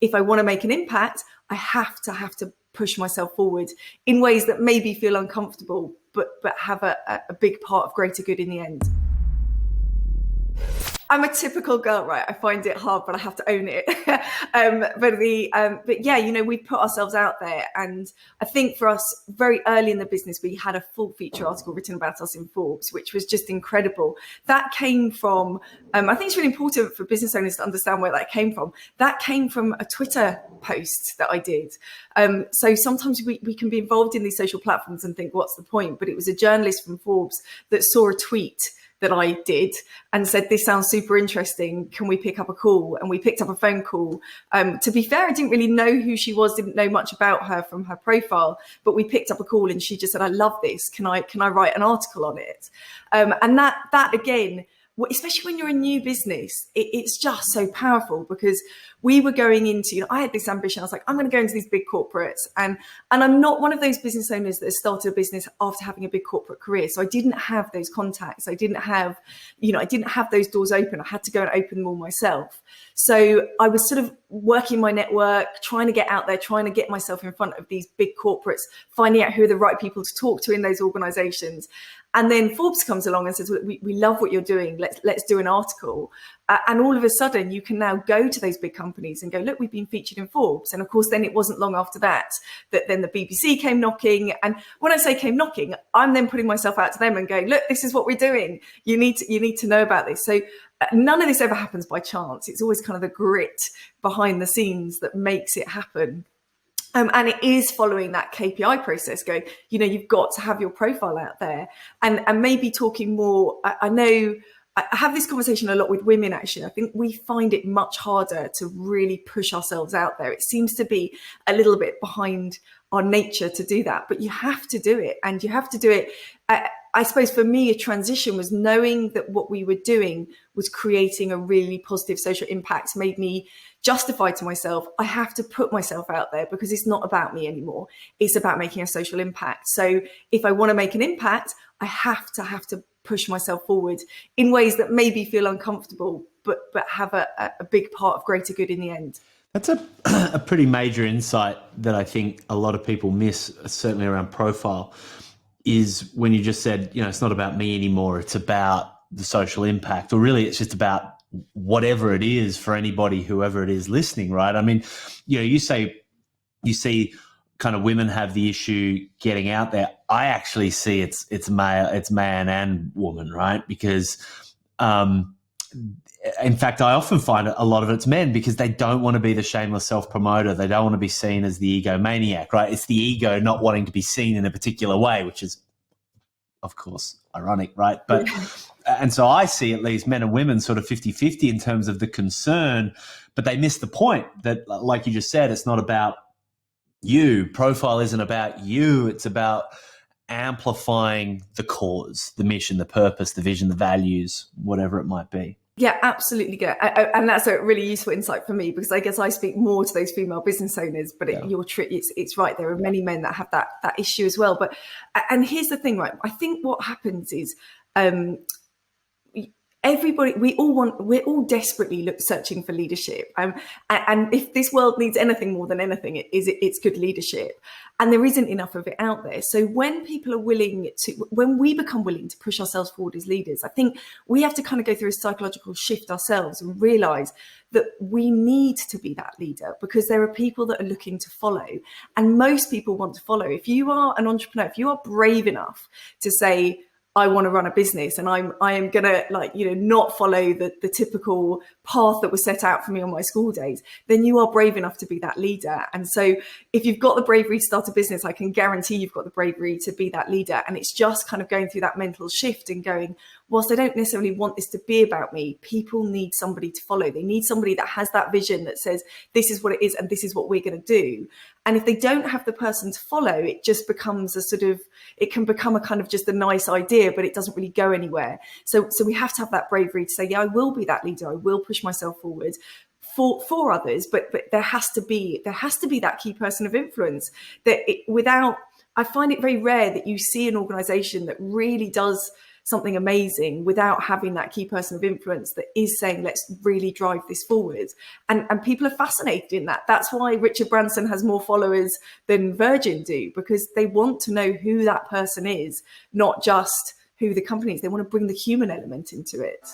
if I want to make an impact, I have to push myself forward in ways that maybe feel uncomfortable, but have a big part of greater good in the end. I'm a typical girl, right? I find it hard, but I have to own it. But yeah, you know, we put ourselves out there, and I think for us, very early in the business, we had a full feature article written about us in Forbes, which was just incredible. That came from, I think it's really important for business owners to understand where that came from. That came from a Twitter post that I did. So sometimes we can be involved in these social platforms and think, what's the point? But it was a journalist from Forbes that saw a tweet that I did and said, this sounds super interesting. Can we pick up a call? And we picked up a phone call. To be fair, I didn't really know who she was, didn't know much about her from her profile, but we picked up a call and she just said, I love this. Can I write an article on it? And that again, especially when you're a new business, it's just so powerful, because we were going into, you know, I had this ambition. I was like, I'm going to go into these big corporates, and I'm not one of those business owners that has started a business after having a big corporate career. So I didn't have those contacts. I didn't have those doors open. I had to go and open them all myself. So I was sort of working my network, trying to get out there, trying to get myself in front of these big corporates, finding out who are the right people to talk to in those organizations. And then Forbes comes along and says, we love what you're doing. Let's do an article. And all of a sudden, you can now go to those big companies and go, look, we've been featured in Forbes. And of course, then it wasn't long after that then the BBC came knocking. And when I say came knocking, I'm then putting myself out to them and going, look, this is what we're doing. You need to know about this. So none of this ever happens by chance. It's always kind of the grit behind the scenes that makes it happen. And it is following that KPI process, going, you know, you've got to have your profile out there, and maybe talking more. I know I have this conversation a lot with women, actually. I think we find it much harder to really push ourselves out there. It seems to be a little bit behind our nature to do that, but you have to do it, and you have to do it. I suppose for me, a transition was knowing that what we were doing was creating a really positive social impact, made me justify to myself, I have to put myself out there, because it's not about me anymore. It's about making a social impact. So if I want to make an impact, I have to push myself forward in ways that maybe feel uncomfortable, but have a big part of greater good in the end. That's a pretty major insight that I think a lot of people miss, certainly around profile, is when you just said, you know, it's not about me anymore. It's about the social impact, or really it's just about whatever it is for anybody, whoever it is listening, right? I mean, you know, you see kind of women have the issue getting out there. I actually see it's man and woman, right? Because, in fact, I often find a lot of it's men, because they don't want to be the shameless self-promoter. They don't want to be seen as the egomaniac, right? It's the ego not wanting to be seen in a particular way, which is, of course, ironic, right? But and so I see at least men and women sort of 50-50 in terms of the concern, but they miss the point that, like you just said, it's not about you. Profile isn't about you. It's about amplifying the cause, the mission, the purpose, the vision, the values, whatever it might be. Yeah, absolutely good. And that's a really useful insight for me, because I guess I speak more to those female business owners, but it's right. There are many men that have that issue as well. And here's the thing, right? I think what happens is, everybody, we're all desperately searching for leadership. And if this world needs anything more than anything, it's good leadership. And there isn't enough of it out there. So when we become willing to push ourselves forward as leaders, I think we have to kind of go through a psychological shift ourselves and realize that we need to be that leader, because there are people that are looking to follow, and most people want to follow. If you are an entrepreneur, if you are brave enough to say, I want to run a business, and I am going to not follow the typical path that was set out for me on my school days, then you are brave enough to be that leader. And so if you've got the bravery to start a business, I can guarantee you've got the bravery to be that leader. And it's just kind of going through that mental shift and going, whilst I don't necessarily want this to be about me, people need somebody to follow. They need somebody that has that vision that says, this is what it is and this is what we're going to do. And if they don't have the person to follow, it just becomes it can become a kind of just a nice idea, but it doesn't really go anywhere. So we have to have that bravery to say, yeah, I will be that leader. I will push myself forward for others, but there has to be that key person of influence. I find it very rare that you see an organization that really does something amazing without having that key person of influence that is saying, let's really drive this forward. And people are fascinated in that. That's why Richard Branson has more followers than Virgin do, because they want to know who that person is, not just who the company is. They want to bring the human element into it.